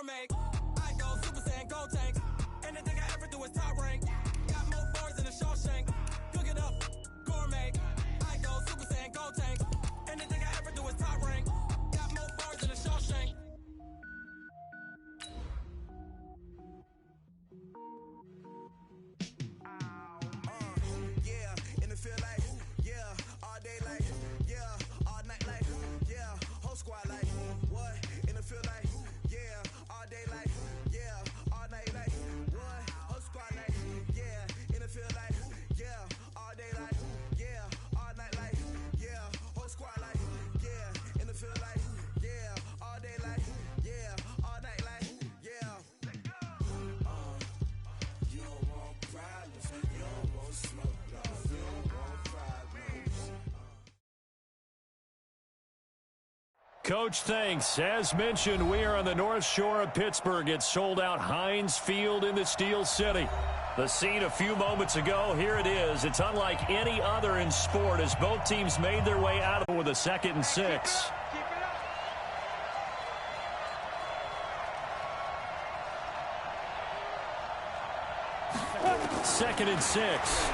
gourmet. I go Super Saiyan, go tank. Anything I ever do is top rank. Got more bars than a Shawshank. Cook it up, gourmet. I go Super Saiyan, go tank. Anything I ever do is top rank. Got more bars than a Shawshank. Yeah, in the field like, yeah, all day like, yeah, all night like, yeah, whole squad like, what? In the field like, yeah, all day like, yeah, all night like, what? Whole squad like, yeah, in the field like, yeah, all day like, yeah, all night like, yeah, whole squad like, yeah, in the field like, yeah, all day like, yeah, all night like, yeah. You don't want problems, you don't want smoke, you don't want problems. Coach, thanks. As mentioned, we are on the North Shore of Pittsburgh. It's sold out Heinz Field in the Steel City. The scene a few moments ago, here it is. It's unlike any other in sport as both teams made their way out of it with a 2nd and 6. Second and 6.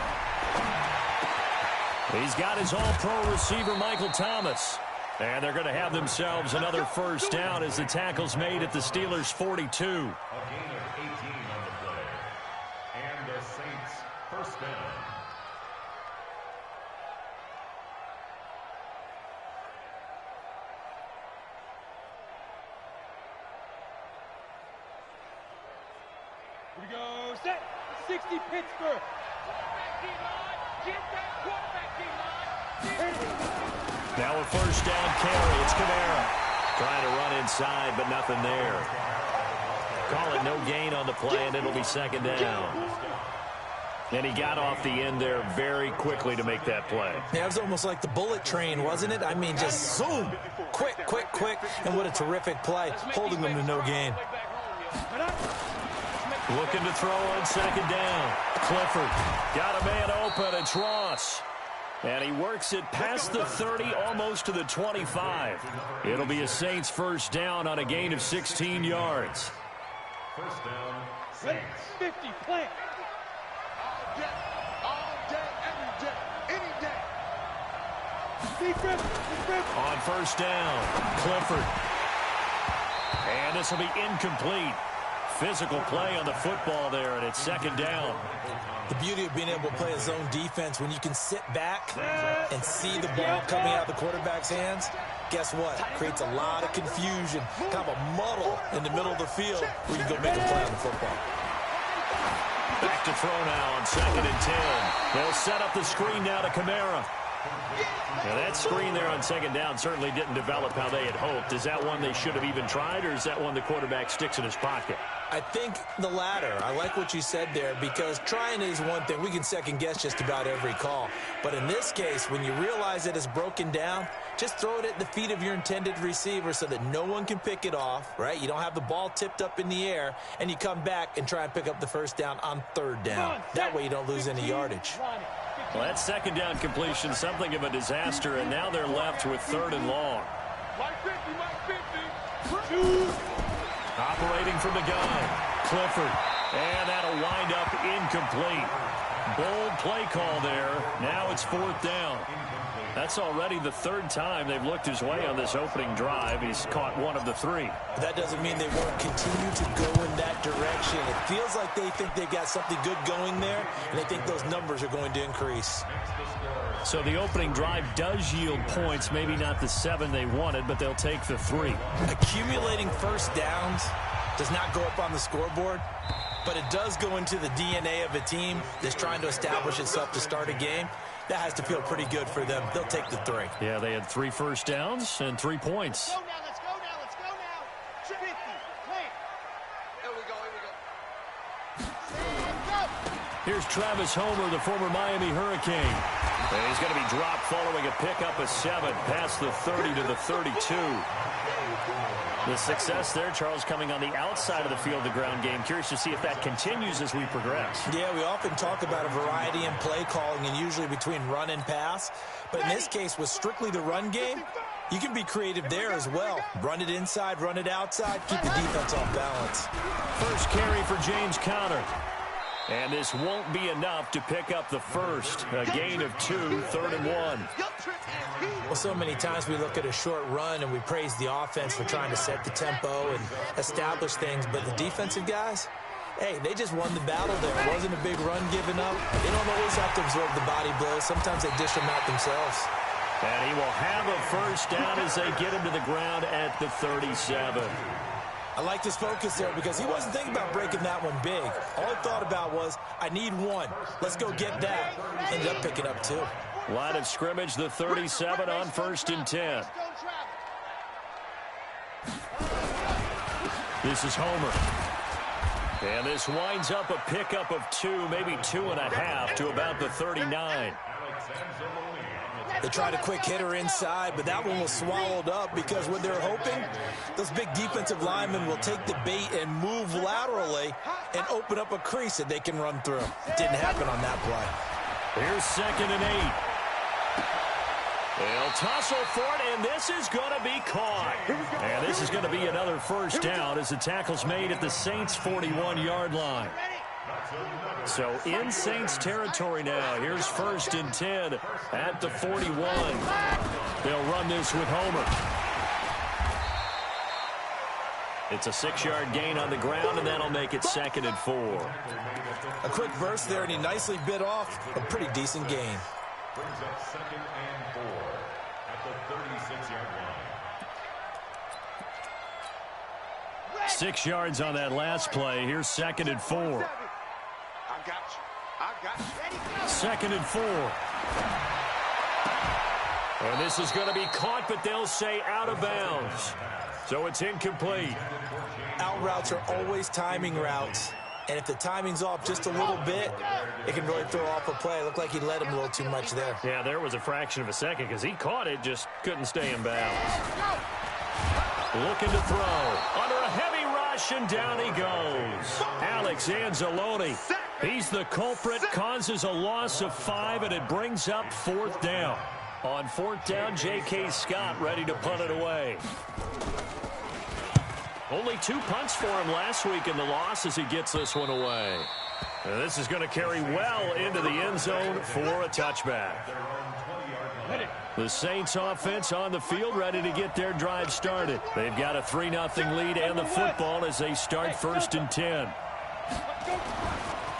He's got his all-pro receiver, Michael Thomas. And they're going to have themselves another first down as the tackle's made at the Steelers' 42. A gain of 18 on the play. And the Saints first down. Here we go. Set. 60 Pittsburgh. Quarterback D-line. Get that quarterback D-line. Now a first down carry. It's Kamara. Trying to run inside, but nothing there. Call it no gain on the play, and it'll be 2nd down. And he got off the end there very quickly to make that play. Yeah, it was almost like the bullet train, wasn't it? I mean, just zoom. Quick, quick, quick. And what a terrific play, holding them to no gain. Looking to throw on 2nd down. Clifford got a man open. It's Ross. And he works it past the 30, almost to the 25. It'll be a Saints first down on a gain of 16 yards. First down, Saints. 50, plant. All day, every day, any day. On first down, Clifford. And this will be incomplete. Physical play on the football there, and it's 2nd down. The beauty of being able to play a zone defense when you can sit back and see the ball coming out of the quarterback's hands, guess what? Creates a lot of confusion, kind of a muddle in the middle of the field where you can go make a play on the football. Back to throw now on 2nd and 10. They'll set up the screen now to Kamara. Now that screen there on 2nd down certainly didn't develop how they had hoped. Is that one they should have even tried, or is that one the quarterback sticks in his pocket? I think the latter. I like what you said there, because trying is one thing. We can second guess just about every call. But in this case, when you realize that it's broken down, just throw it at the feet of your intended receiver so that no one can pick it off, right? You don't have the ball tipped up in the air, and you come back and try and pick up the first down on 3rd down. That way you don't lose any yardage. Well, that 2nd down completion, something of a disaster, and now they're left with 3rd and long. Operating from the gun, Clifford, and that'll wind up incomplete. Bold play call there. Now it's 4th down. That's already the 3rd time they've looked his way on this opening drive. He's caught one of the 3. That doesn't mean they won't continue to go in that direction. It feels like they think they've got something good going there, and they think those numbers are going to increase. So the opening drive does yield points, maybe not the 7 they wanted, but they'll take the 3. Accumulating first downs does not go up on the scoreboard, but it does go into the DNA of a team that's trying to establish itself to start a game. That has to feel pretty good for them. They'll take the 3. Yeah, they had 3 first downs and 3 points. Let's go now. 50, plant. Here we go. Here's Travis Homer, the former Miami Hurricane. And he's going to be dropped following a pickup of 7 past the 30 to the 32. The success there, Charles, coming on the outside of the field, the ground game. Curious to see if that continues as we progress. Yeah, we often talk about a variety in play calling and usually between run and pass. But in this case, with strictly the run game, You can be creative there as well. Run it inside, run it outside, keep the defense off balance. First carry for James Conner. And this won't be enough to pick up the first. A gain of 2, 3rd and 1. Well, so many times we look at a short run and we praise the offense for trying to set the tempo and establish things. But the defensive guys, hey, they just won the battle there. It wasn't a big run given up. They don't always have to absorb the body blows. Sometimes they dish them out themselves. And he will have a first down as they get him to the ground at the 37. I like this focus there because he wasn't thinking about breaking that one big. All he thought about was, I need one. Let's go get that. Ended up picking up 2. Line of scrimmage, the 37 on 1st and 10. This is Homer. And this winds up a pickup of 2, maybe 2.5 to about the 39. They tried a quick hitter inside, but that one was swallowed up because what they're hoping, those big defensive linemen will take the bait and move laterally and open up a crease that they can run through. It didn't happen on that play. Here's 2nd and 8. They'll tussle for it, and this is going to be caught. And this is going to be another first down as the tackle's made at the Saints' 41-yard line. So in Saints territory now. Here's 1st and 10 at the 41. They'll run this with Homer. It's a 6-yard gain on the ground, and that'll make it 2nd and 4. A quick burst there, and he nicely bit off a pretty decent gain. Brings up 2nd and 4 at the 36-yard line. 6 yards on that last play. Here's 2nd and 4. I got you. 2nd and 4. And this is going to be caught, but they'll say out of bounds. So it's incomplete. Out routes are always timing routes. And if the timing's off just a little bit, it can really throw off a play. It looked like he let him a little too much there. Yeah, there was a fraction of a second because he caught it, just couldn't stay in bounds. Looking to throw. Under a heavy rush, and down he goes. Alex Anzalone. He's the culprit, causes a loss of 5, and it brings up 4th down. On 4th down, J.K. Scott ready to punt it away. Only 2 punts for him last week in the loss as he gets this one away. And this is going to carry well into the end zone for a touchback. The Saints offense on the field ready to get their drive started. They've got a 3-0 lead and the football as they start 1st and 10.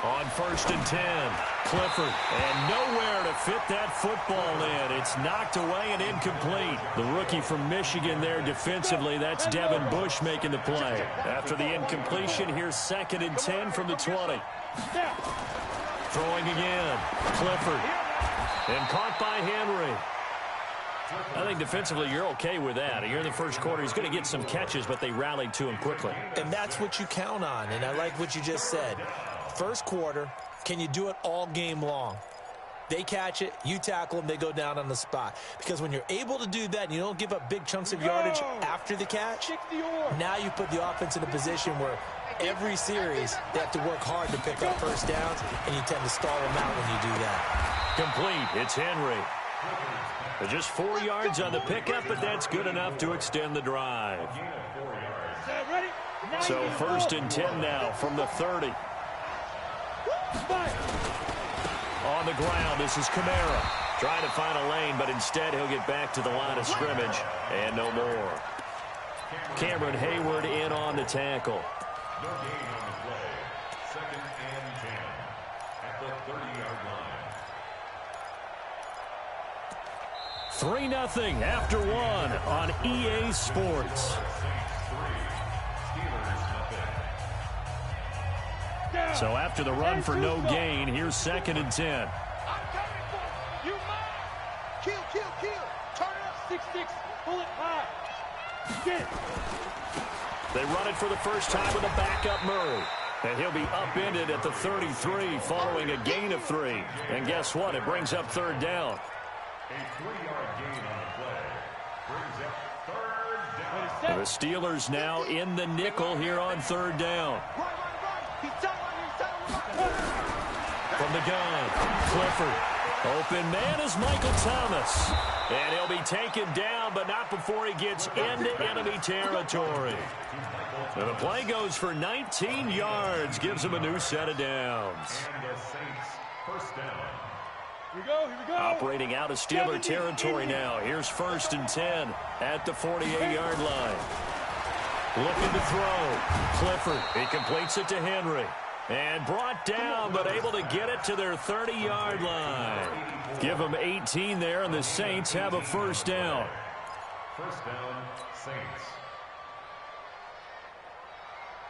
On 1st and 10, Clifford, and nowhere to fit that football in. It's knocked away and incomplete. The rookie from Michigan there defensively, that's Devin Bush making the play. After the incompletion, here's 2nd and 10 from the 20. Throwing again, Clifford, and caught by Henry. I think defensively you're okay with that. Here in the first quarter, he's going to get some catches, but they rallied to him quickly. And that's what you count on, and I like what you just said. First quarter, can you do it all game long? They catch it, you tackle them, they go down on the spot. Because when you're able to do that and you don't give up big chunks of yardage after the catch, now you put the offense in a position where every series they have to work hard to pick up first downs, and you tend to stall them out when you do that. Complete. It's Henry. Just 4 yards on the pickup, but that's good enough to extend the drive. So 1st and 10 now from the 30. On the ground, this is Kamara. Trying to find a lane, but instead he'll get back to the line of scrimmage, and no more. Cameron Hayward in on the tackle. No gain on the play. 2nd and 10 at the 30-yard line. 3-0 after 1 on EA Sports. So after the run for no gain, here's 2nd and 10. I'm coming for you. You mine. Kill, kill, kill. Turn it up, 6-6. Pull it high. Get it. They run it for the first time with a backup Murray. And he'll be upended at the 33 following a gain of 3. And guess what? It brings up 3rd down. A 3-yard gain on the play brings up 3rd down. The Steelers now in the nickel here on 3rd down. From the gun, Clifford. Open man is Michael Thomas. And he'll be taken down, but not before he gets into enemy territory. And the play goes for 19 yards, gives him a new set of downs. And the Saints first down. Here we go. Operating out of Steeler territory now. Here's 1st and 10 at the 48-yard line. Looking to throw. Clifford, he completes it to Henry. And brought down, but able to get it to their 30-yard line. Give them 18 there, and the Saints have a first down. First down, Saints.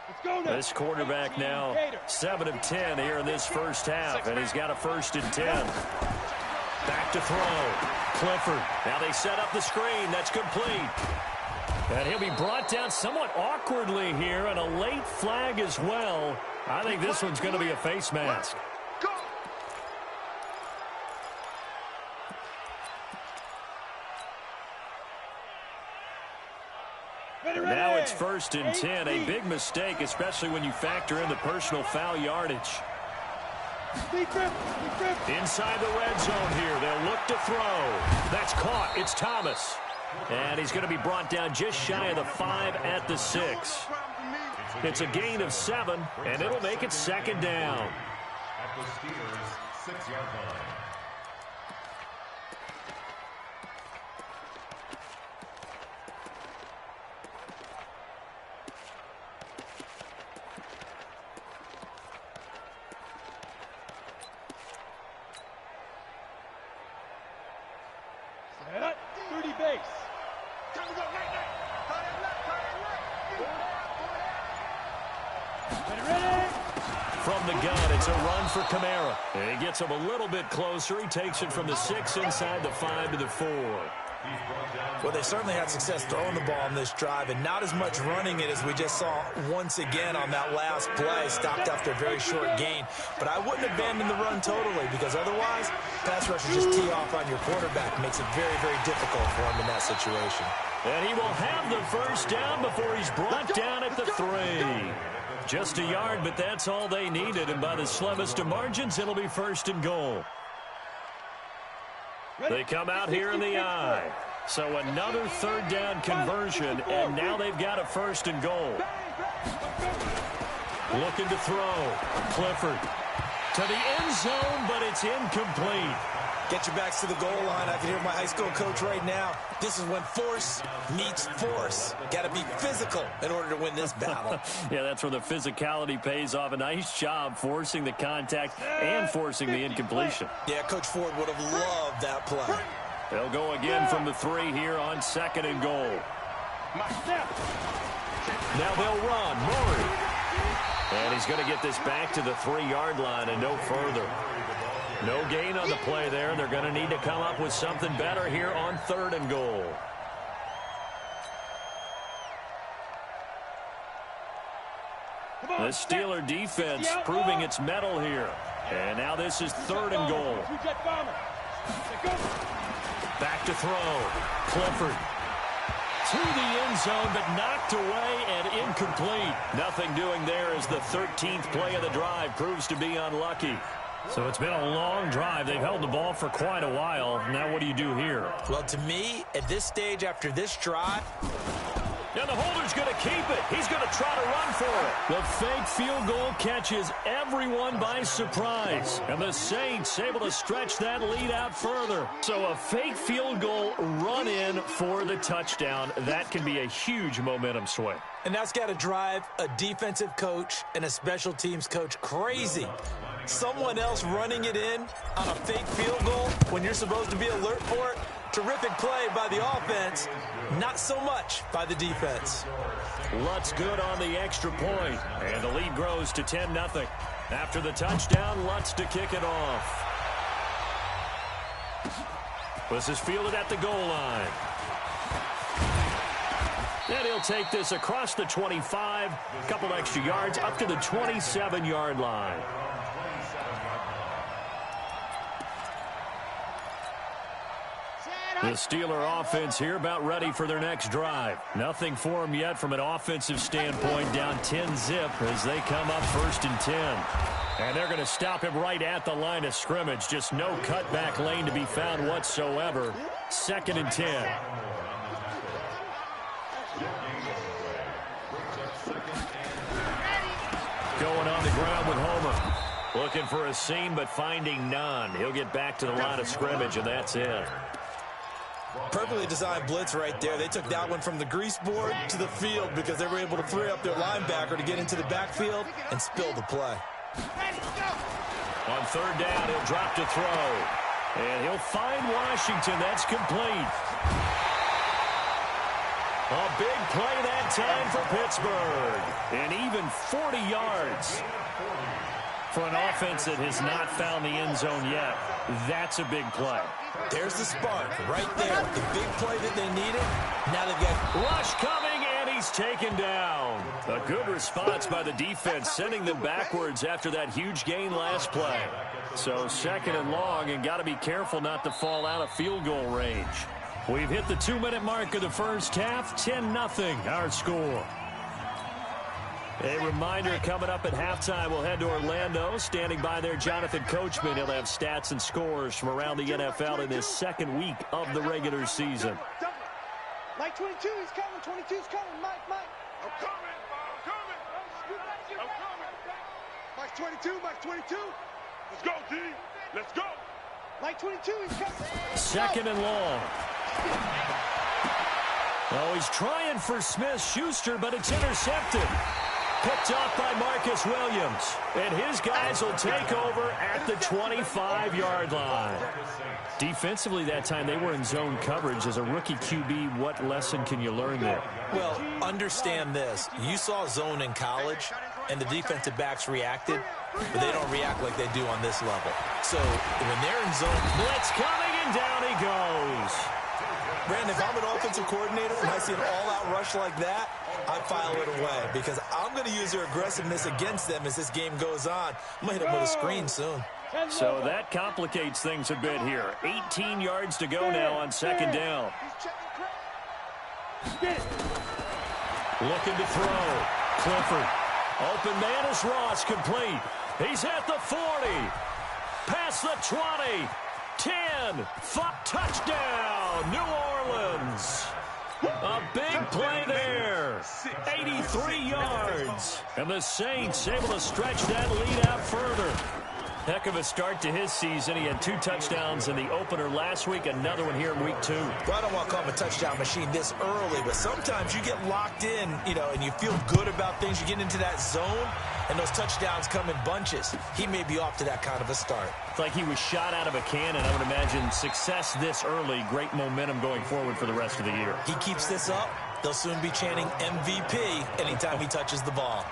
Let's go now. This quarterback now 7 of 10 here in this first half, and he's got a 1st and 10. Back to throw. Clifford. Now they set up the screen. That's complete. And he'll be brought down somewhat awkwardly here, and a late flag as well. I think this one's going to be a face mask. Now it's 1st and 10. A big mistake, especially when you factor in the personal foul yardage. Inside the red zone here. They'll look to throw. That's caught. It's Thomas. And he's going to be brought down just shy of the 5 at the 6. It's a gain of 7, and it'll make it 2nd down. At the Steelers' 6-yard line. Dirty base. From the gun, it's a run for Kamara. And he gets him a little bit closer. He takes it from the 6 inside the 5 to the 4. Well, they certainly had success throwing the ball on this drive, and not as much running it as we just saw once again on that last play, stopped after a very short gain. But I wouldn't abandon the run totally, because otherwise, pass rush will just tee off on your quarterback. Makes it very, very difficult for him in that situation. And he will have the first down before he's brought down at the 3. Just a yard, but that's all they needed, and by the slimmest of margins, it'll be 1st and goal. They come out here in the eye. So another 3rd down conversion, and now they've got a 1st and goal. Looking to throw. Clifford to the end zone, but it's incomplete. Get your backs to the goal line. I can hear my high school coach right now. This is when force meets force. Got to be physical in order to win this battle. Yeah, that's where the physicality pays off. A nice job forcing the contact and forcing the incompletion. Yeah, Coach Ford would have loved that play. They'll go again from the 3 here on 2nd and goal. Now they'll run. Murray. And he's going to get this back to the 3-yard line and no further. No gain on the play there. They're going to need to come up with something better here on 3rd and goal. The Steeler defense proving its mettle here. And now this is 3rd and goal. Back to throw. Clifford to the end zone, but knocked away and incomplete. Nothing doing there as the 13th play of the drive proves to be unlucky. So it's been a long drive. They've held the ball for quite a while. Now what do you do here? Well, to me, at this stage after this drive, and the holder's going to keep it. He's going to try to run for it. The fake field goal catches everyone by surprise. And the Saints able to stretch that lead out further. So a fake field goal run in for the touchdown. That can be a huge momentum swing. And that's got to drive a defensive coach and a special teams coach crazy. Someone else running it in on a fake field goal when you're supposed to be alert for it. Terrific play by the offense, not so much by the defense. Lutz good on the extra point, and the lead grows to 10-0. After the touchdown, Lutz to kick it off. This is fielded at the goal line. And he'll take this across the 25, a couple extra yards, up to the 27-yard line. The Steeler offense here about ready for their next drive. Nothing for them yet from an offensive standpoint, down 10-zip as they come up 1st and 10. And they're going to stop him right at the line of scrimmage. Just no cutback lane to be found whatsoever. 2nd and 10. Going on the ground with Homer. Looking for a seam, but finding none. He'll get back to the line of scrimmage, and that's it. Perfectly designed blitz right there. They took that one from the grease board to the field because they were able to free up their linebacker to get into the backfield and spill the play. On 3rd down, he'll drop to throw. And he'll find Washington. That's complete. A big play that time for Pittsburgh. And even 40 yards. For an offense that has not found the end zone yet, that's a big play. There's the spark right there. The big play that they needed. Now they've got rush coming, and he's taken down. A good response by the defense, sending them backwards after that huge gain last play. So 2nd and long, and got to be careful not to fall out of field goal range. We've hit the 2-minute mark of the first half. 10-0 our score. A reminder, coming up at halftime, we'll head to Orlando. Standing by there, Jonathan Coachman. He'll have stats and scores from around the NFL in this 2nd week of the regular season. Mike 22, he's coming. 22's coming. Mike. I'm coming. Mike 22. Let's go, D. Let's go. Mike 22, he's coming. 2nd and long. Oh, he's trying for Smith-Schuster, but it's intercepted. Picked off by Marcus Williams. And his guys will take over at the 25-yard line. Defensively that time, they were in zone coverage. As a rookie QB, what lesson can you learn there? Well, understand this. You saw zone in college, and the defensive backs reacted, but they don't react like they do on this level. So when they're in zone, blitz coming, and down he goes. Brandon, if I'm an offensive coordinator and I see an all-out rush like that, I file it away because I'm going to use their aggressiveness against them as this game goes on. I'm going to hit them with a screen soon. So that complicates things a bit here. 18 yards to go now on 2nd down. Looking to throw. Clifford. Open man is Ross, complete. He's at the 40. Past the 20. 10. 5. Touchdown, New Orleans. A big play there. 83 yards. And the Saints able to stretch that lead out further. Heck of a start to his season. He had 2 touchdowns in the opener last week, another one here in week 2. Well, I don't want to call him a touchdown machine this early, but sometimes you get locked in, and you feel good about things. You get into that zone, and those touchdowns come in bunches. He may be off to that kind of a start. It's like he was shot out of a cannon. I would imagine success this early, great momentum going forward for the rest of the year. He keeps this up, they'll soon be chanting MVP anytime he touches the ball.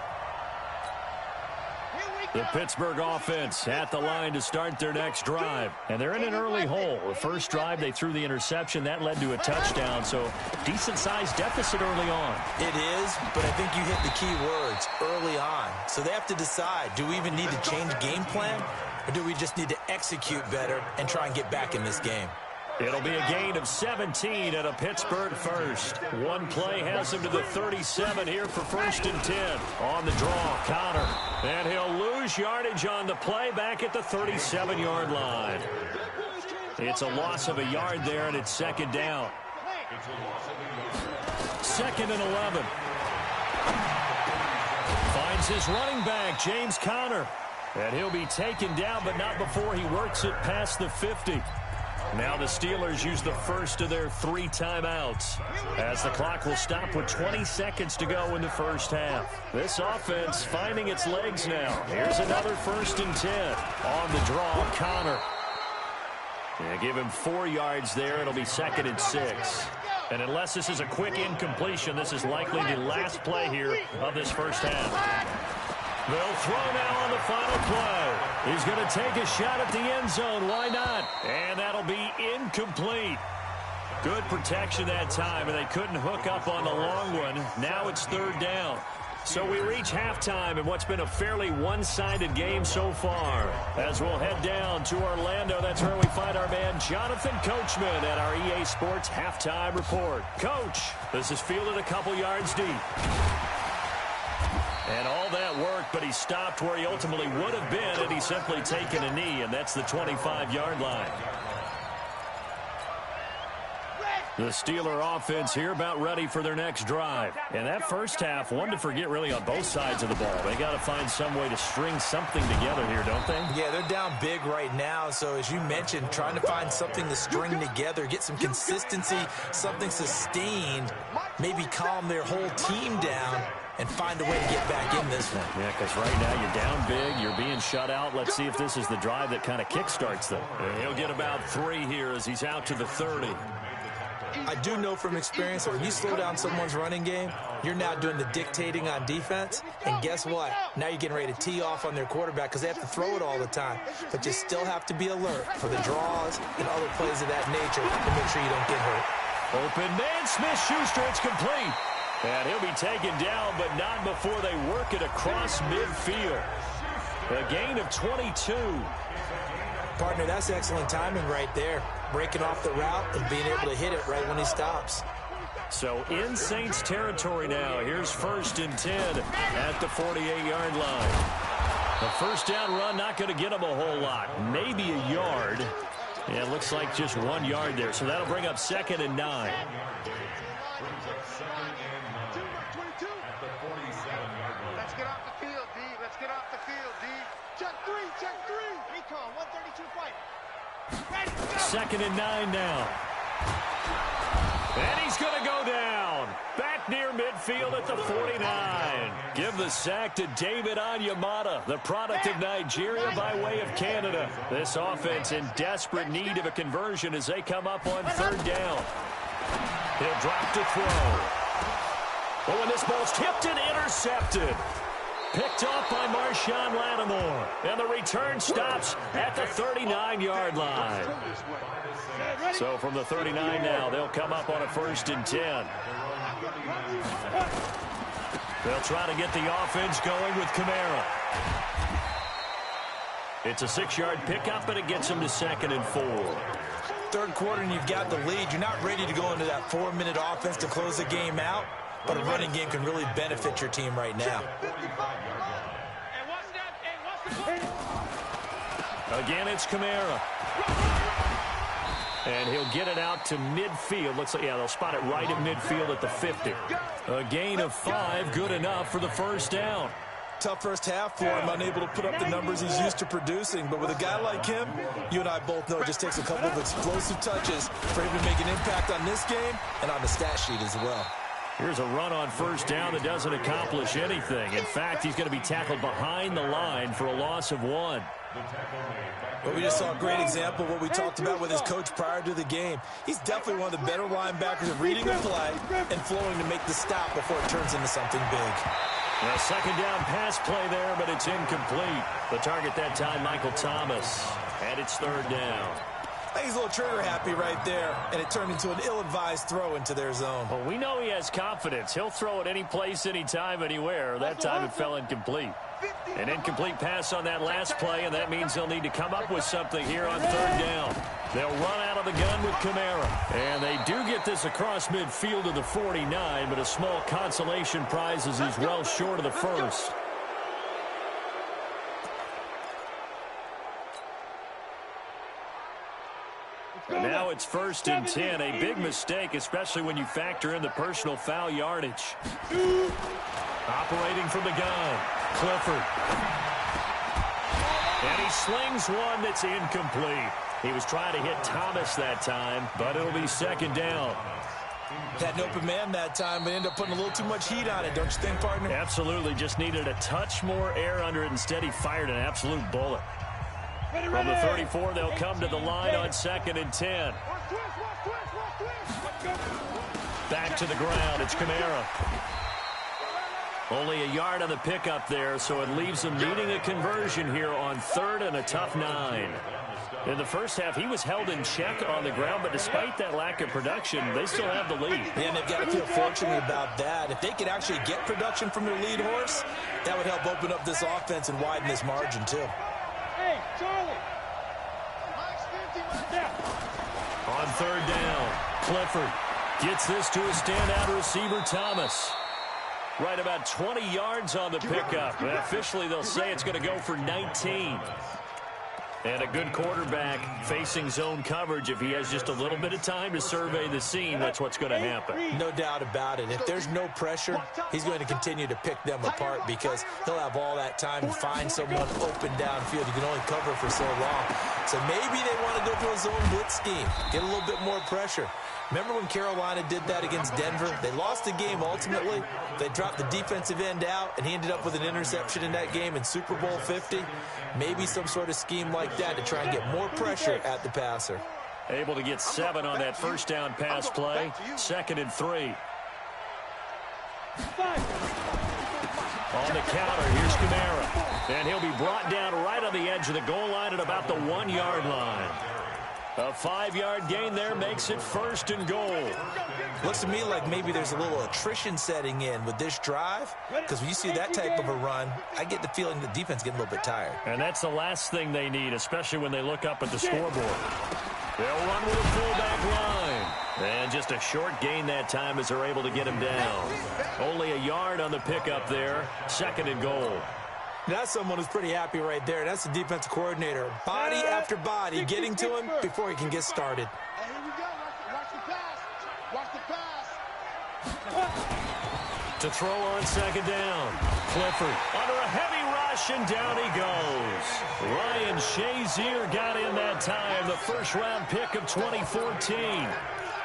The Pittsburgh offense at the line to start their next drive. And they're in an early hole. The first drive, they threw the interception. That led to a touchdown, so decent-sized deficit early on. It is, but I think you hit the key words, early on. So they have to decide, do we even need to change game plan, or do we just need to execute better and try and get back in this game? It'll be a gain of 17 at a Pittsburgh first. One play has him to the 37 here for 1st and 10. On the draw, Connor. And he'll lose yardage on the play back at the 37-yard line. It's a loss of a yard there, and it's 2nd down. 2nd and 11. Finds his running back, James Conner. And he'll be taken down, but not before he works it past the 50. Now the Steelers use the first of their 3 timeouts as the clock will stop with 20 seconds to go in the first half. This offense finding its legs now. Here's another 1st and 10. On the draw, Connor. Yeah, give him 4 yards there. It'll be 2nd and 6. And unless this is a quick incompletion, this is likely the last play here of this first half. They'll throw now on the final play. He's going to take a shot at the end zone. Why not? And that'll be incomplete. Good protection that time, and they couldn't hook up on the long one. Now it's 3rd down. So we reach halftime in what's been a fairly one-sided game so far. As we'll head down to Orlando, that's where we find our man Jonathan Coachman at our EA Sports Halftime Report. Coach, this is fielded a couple yards deep. And all that worked, but he stopped where he ultimately would have been had he simply taken a knee, and that's the 25-yard line. The Steeler offense here about ready for their next drive. And that first half, one to forget really on both sides of the ball. They got to find some way to string something together here, don't they? Yeah, they're down big right now. So as you mentioned, trying to find something to string together, get some consistency, something sustained, maybe calm their whole team down and find a way to get back in this one. Yeah, because right now you're down big, you're being shut out. Let's see if this is the drive that kind of kickstarts them. He'll get about 3 here as he's out to the 30. I do know from experience that when you slow down someone's running game, you're now doing the dictating on defense. And guess what? Now you're getting ready to tee off on their quarterback because they have to throw it all the time. But you still have to be alert for the draws and other plays of that nature to make sure you don't get hurt. Open man, Smith-Schuster, it's complete. And he'll be taken down, but not before they work it across midfield. A gain of 22. Partner, that's excellent timing right there. Breaking off the route and being able to hit it right when he stops. So in Saints territory now. Here's 1st and 10 at the 48-yard line. The first down run not going to get him a whole lot. Maybe a yard. Yeah, it looks like just 1 yard there. So that'll bring up 2nd and 9. Let's get off the field, D. Let's get off the field, D. Check 3, check 3. Recon, 132 fight. 2nd and 9 now. And he's going to go down. Back near midfield at the 49. Give the sack to David Onyemata, the product of Nigeria by way of Canada. This offense in desperate need of a conversion as they come up on 3rd down. He'll drop to throw. But when this ball's tipped and intercepted. Picked off by Marshawn Lattimore. And the return stops at the 39-yard line. So from the 39 now, they'll come up on a 1st and 10. They'll try to get the offense going with Kamara. It's a 6-yard pickup, and it gets them to 2nd and 4. 3rd quarter and you've got the lead. You're not ready to go into that 4-minute offense to close the game out. But a running game can really benefit your team right now. Again, it's Kamara. And he'll get it out to midfield. Looks like, yeah, they'll spot it right at midfield at the 50. A gain of 5, good enough for the 1st down. Tough first half for him, unable to put up the numbers he's used to producing. But with a guy like him, you and I both know it just takes a couple of explosive touches for him to make an impact on this game and on the stat sheet as well. Here's a run on 1st down that doesn't accomplish anything. In fact, he's going to be tackled behind the line for a loss of 1. But we just saw a great example of what we talked about with his coach prior to the game. He's definitely one of the better linebackers at reading the play and flowing to make the stop before it turns into something big. A 2nd down pass play there, but it's incomplete. The target that time, Michael Thomas. And it's 3rd down. I think he's a little trigger happy right there, and it turned into an ill-advised throw into their zone. Well, we know he has confidence. He'll throw it any place, anytime, anywhere. That time it fell incomplete. An incomplete pass on that last play, and that means they'll need to come up with something here on 3rd down. They'll run out of the gun with Kamara. And they do get this across midfield to the 49, but a small consolation prize as he's well short of the 1st. And now it's 1st and 10. A big mistake, especially when you factor in the personal foul yardage. Operating from the gun, Clifford. And he slings one that's incomplete. He was trying to hit Thomas that time, but it'll be 2nd down. Had an open man that time, but ended up putting a little too much heat on it, don't you think, partner? Absolutely. Just needed a touch more air under it. Instead, he fired an absolute bullet. From the 34, they'll come to the line on 2nd and 10. Back to the ground. It's Kamara. Only a yard on the pickup there, so it leaves them needing a conversion here on 3rd and a tough 9. In the first half, he was held in check on the ground, but despite that lack of production, they still have the lead. Yeah, and they've got to feel fortunate about that. If they could actually get production from their lead horse, that would help open up this offense and widen this margin, too. Hey, Charlie. On 3rd down, Clifford gets this to a standout receiver, Thomas. Right about 20 yards on the pickup. And officially, they'll say it's going to go for 19. And a good quarterback facing zone coverage. If he has just a little bit of time to survey the scene, that's what's going to happen. No doubt about it. If there's no pressure, he's going to continue to pick them apart because he'll have all that time to find someone open downfield. You can only cover for so long. So maybe they want to go to a zone blitz scheme, get a little bit more pressure. Remember when Carolina did that against Denver? They lost the game ultimately. They dropped the defensive end out, and he ended up with an interception in that game in Super Bowl 50. Maybe some sort of scheme like that to try and get more pressure at the passer. Able to get 7 on that first down pass play. 2nd and 3. On the counter, here's Kamara. And he'll be brought down right on the edge of the goal line at about the 1-yard line. A 5-yard gain there makes it 1st and goal. Looks to me like maybe there's a little attrition setting in with this drive, because when you see that type of a run, I get the feeling the defense is getting a little bit tired. And that's the last thing they need, especially when they look up at the scoreboard. They'll run with a fullback line. And just a short gain that time as they're able to get him down. Only a yard on the pickup there. 2nd and goal. That's someone who's pretty happy right there. That's the defensive coordinator. Body after body getting to him before he can get started. Here we go. Watch the pass. Watch the pass. To throw on 2nd down. Clifford under a heavy rush, and down he goes. Ryan Shazier got in that time, the first-round pick of 2014.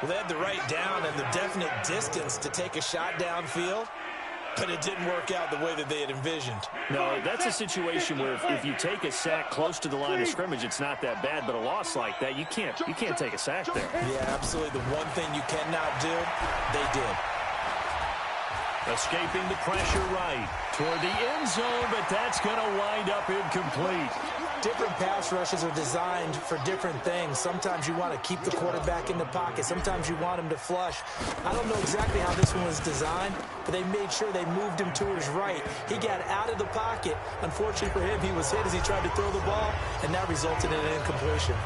Well, they had the right down and the definite distance to take a shot downfield, but it didn't work out the way that they had envisioned. No, that's a situation where if you take a sack close to the line of scrimmage, it's not that bad, but a loss like that, you can't take a sack there. Yeah, absolutely. The one thing you cannot do, they did. Escaping the pressure right toward the end zone, but that's going to wind up incomplete. Different pass rushes are designed for different things. Sometimes you want to keep the quarterback in the pocket. Sometimes you want him to flush. I don't know exactly how this one was designed, but they made sure they moved him to his right. He got out of the pocket. Unfortunately for him, he was hit as he tried to throw the ball, and that resulted in an incompletion.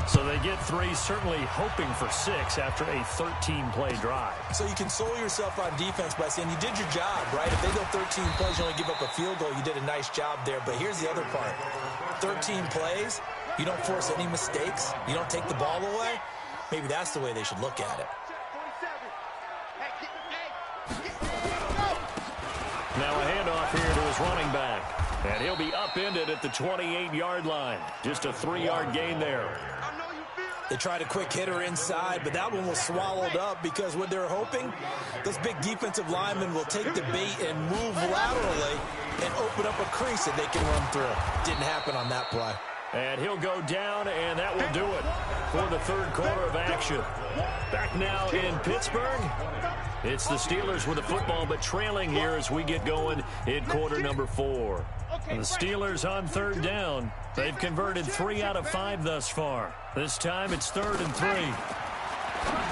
So they get 3, certainly hoping for 6 after a 13-play drive. So you console yourself on defense by saying you did your job, right? If they go 13 plays, you only give up a field goal, you did a nice job there. But here's the other part. 13 plays, you don't force any mistakes, you don't take the ball away. Maybe that's the way they should look at it. Now a handoff here to his running back. And he'll be upended at the 28-yard line. Just a 3-yard gain there. They tried a quick hitter inside, but that one was swallowed up because what they're hoping, those big defensive linemen will take the bait and move laterally and open up a crease that they can run through. Didn't happen on that play. And he'll go down, and that will do it for the 3rd quarter of action. Back now in Pittsburgh. It's the Steelers with the football, but trailing here as we get going in quarter number 4. And the Steelers on 3rd down. They've converted 3 out of 5 thus far. This time it's 3rd and 3.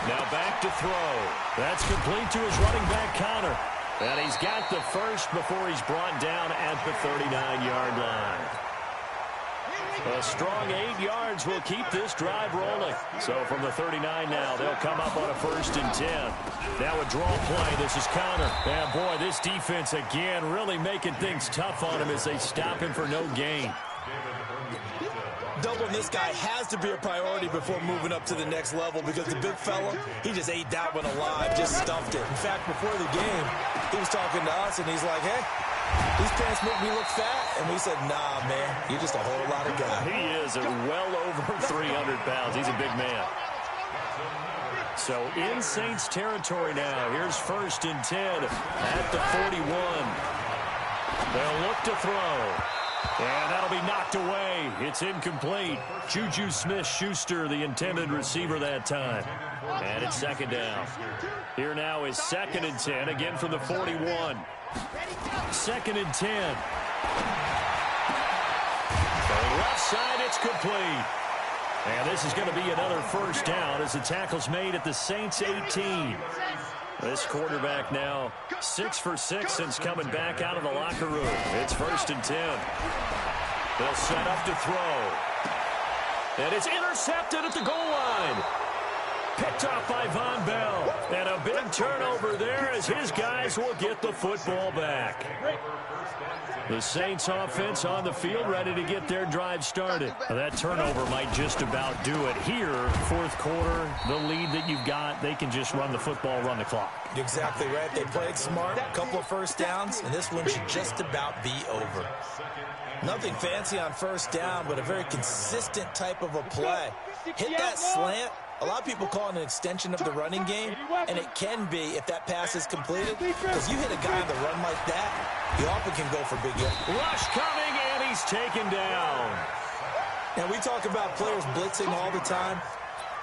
Now back to throw. That's complete to his running back, Connor. And he's got the first before he's brought down at the 39-yard line. A strong 8 yards will keep this drive rolling. So from the 39 now, they'll come up on a 1st and 10. Now a draw play. This is Connor. And boy, this defense again really making things tough on him as they stop him for no gain. Doubling this guy has to be a priority before moving up to the next level because the big fella, he just ate that one alive, just stuffed it. In fact, before the game, he was talking to us, and he's like, hey, these pants make me look fat. And we said, nah, man, you're just a whole lot of guy. He is well over 300 pounds. He's a big man. So in Saints territory now. Here's 1st and 10 at the 41. They'll look to throw. And that'll be knocked away. It's incomplete. Juju Smith-Schuster, the intended receiver that time. And it's 2nd down. Here now is 2nd and 10, again from the 41. 2nd and 10. Going left side, it's complete. And this is going to be another first down as the tackle's made at the Saints 18. This quarterback now 6 for 6 since coming back out of the locker room. It's 1st and 10. They'll set up to throw. And it's intercepted at the goal line. Picked off by Von Bell. And a big turnover there as his guys will get the football back. The Saints offense on the field ready to get their drive started. That turnover might just about do it here. 4th quarter, the lead that you've got, they can just run the football, run the clock. You're exactly right. They played smart, a couple of first downs, and this one should just about be over. Nothing fancy on first down, but a very consistent type of a play. Hit that slant. A lot of people call it an extension of the running game, and it can be if that pass is completed, because you hit a guy on the run like that, he often can go for big hit. Rush coming, and he's taken down. Now, we talk about players blitzing all the time.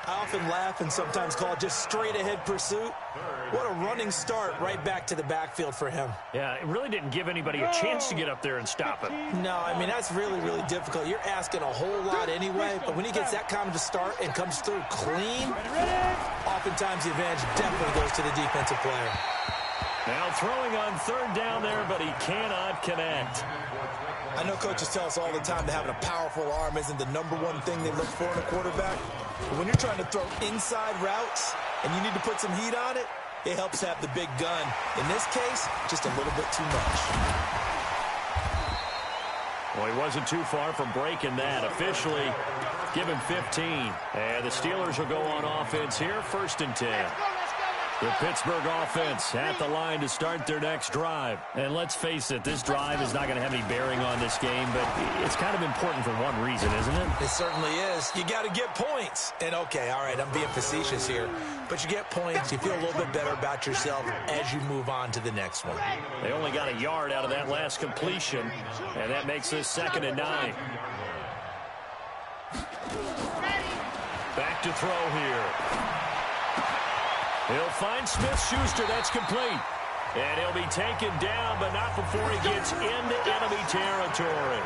I often laugh and sometimes call it just straight-ahead pursuit. What a running start right back to the backfield for him. Yeah, it really didn't give anybody a chance to get up there and stop him. No, I mean, that's really, really difficult. You're asking a whole lot anyway, but when he gets that kind of a start and comes through clean, oftentimes the advantage definitely goes to the defensive player. Now throwing on 3rd down there, but he cannot connect. I know coaches tell us all the time that having a powerful arm isn't the #1 thing they look for in a quarterback. But when you're trying to throw inside routes and you need to put some heat on it, it helps have the big gun. In this case, just a little bit too much. Well, he wasn't too far from breaking that. Officially, give him 15. And the Steelers will go on offense here, 1st and 10. The Pittsburgh offense at the line to start their next drive. And let's face it, this drive is not going to have any bearing on this game, but it's kind of important for one reason, isn't it? It certainly is. You got to get points. And, okay, all right, I'm being facetious here, but you get points, you feel a little bit better about yourself as you move on to the next one. They only got a yard out of that last completion, and that makes this 2nd and 9. Back to throw here. He'll find Smith-Schuster. That's complete. And he'll be taken down, but not before he gets into enemy territory.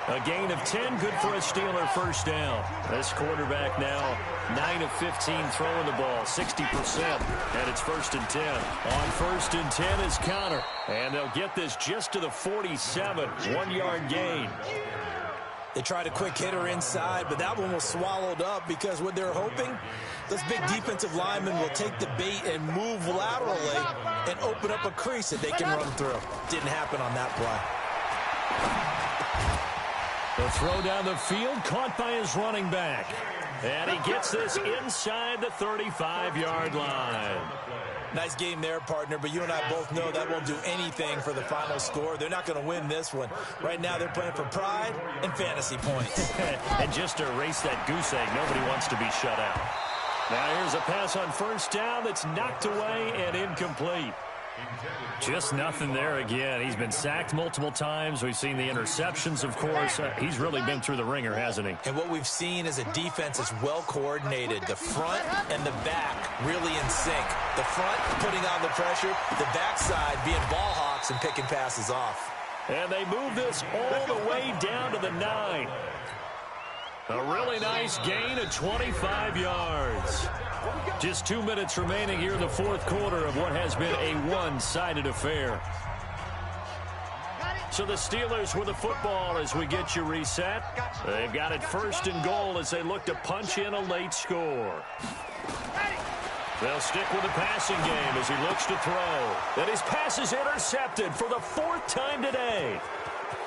A gain of 10, good for a Steeler first down. This quarterback now 9 of 15 throwing the ball, 60%. And it's 1st and 10. On 1st and 10 is Connor. And they'll get this just to the 47, 1-yard gain. They tried a quick hitter inside, but that one was swallowed up because what they're hoping, this big defensive lineman will take the bait and move laterally and open up a crease that they can run through. Didn't happen on that play. The throw down the field, caught by his running back. And he gets this inside the 35-yard line. Nice game there, partner, but you and I both know that won't do anything for the final score. They're not going to win this one. Right now, they're playing for pride and fantasy points. And just to erase that goose egg, nobody wants to be shut out. Now here's a pass on 1st down that's knocked away and incomplete. Just nothing there again. He's been sacked multiple times. We've seen the interceptions, of course. He's really been through the ringer, hasn't he? And what we've seen is a defense that's well coordinated. The front and the back really in sync. The front putting on the pressure, the backside being ball hawks and picking passes off. And they move this all the way down to the 9. A really nice gain of 25 yards. Just 2 minutes remaining here in the 4th quarter of what has been a one-sided affair. So the Steelers with the football as we get you reset. They've got it 1st and goal as they look to punch in a late score. They'll stick with the passing game as he looks to throw. And his pass is intercepted for the 4th time today.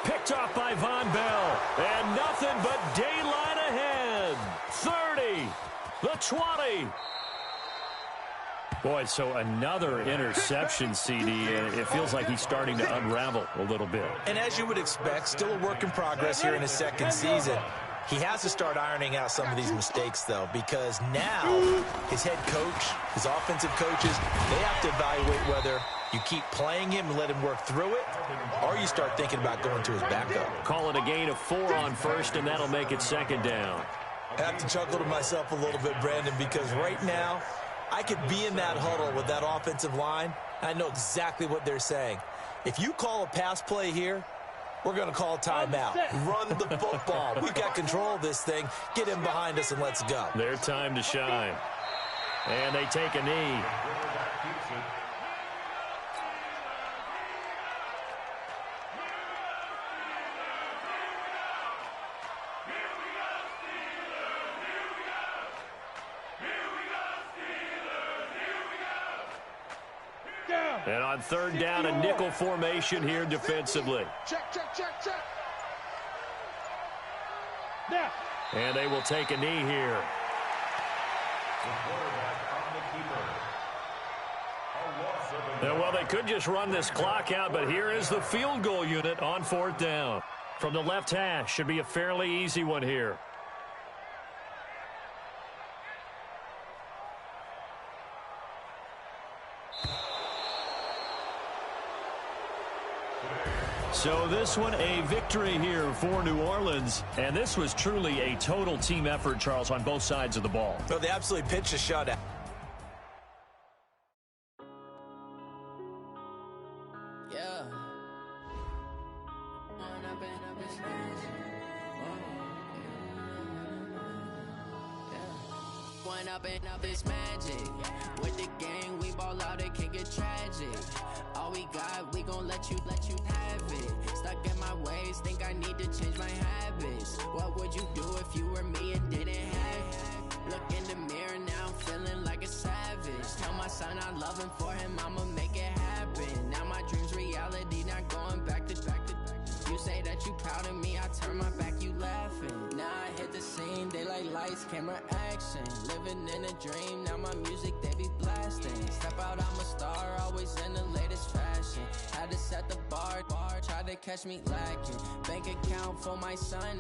Picked off by Von Bell. And nothing but daylight ahead. 30. The 20. Boy, so another interception, CD, and it feels like he's starting to unravel a little bit. And as you would expect, still a work in progress here in his 2nd season. He has to start ironing out some of these mistakes, though, because now his head coach, his offensive coaches, they have to evaluate whether you keep playing him and let him work through it, or you start thinking about going to his backup. Call it a gain of 4 on 1st, and that'll make it 2nd down. I have to chuckle to myself a little bit, Brandon, because right now, I could be in that huddle with that offensive line, I know exactly what they're saying. If you call a pass play here, we're going to call a timeout. Run the football. We've got control of this thing. Get him behind us and let's go. Their time to shine. And they take a knee. And on third down, a nickel formation here defensively. Check, check, check, check. Now. And they will take a knee here. And, well, they could just run this clock out, but here is the field goal unit on fourth down. From the left hash, should be a fairly easy one here. So this one a victory here for New Orleans. And this was truly a total team effort, Charles, on both sides of the ball. Well, they absolutely pitched a shutout. Yeah. One up and up is magic. With the gang, we ball out, it can get tragic. All we got, we gon' let you have it. Stuck in my ways, think I need to change my habits. What would you do if you were me and didn't have it? Look in the mirror, now I'm feeling like a savage. Tell my son I love him, for him I'ma make it happen. Now my dream's reality, not going back to. You say that you proud of me, I turn my back, you laughing. Now I hit the scene, daylight lights, camera action. Living in a dream, now my music, they be blasting. Step out, I'm a star, always in the latest fashion. Had to set the bar, try to catch me lacking. Bank account for my son,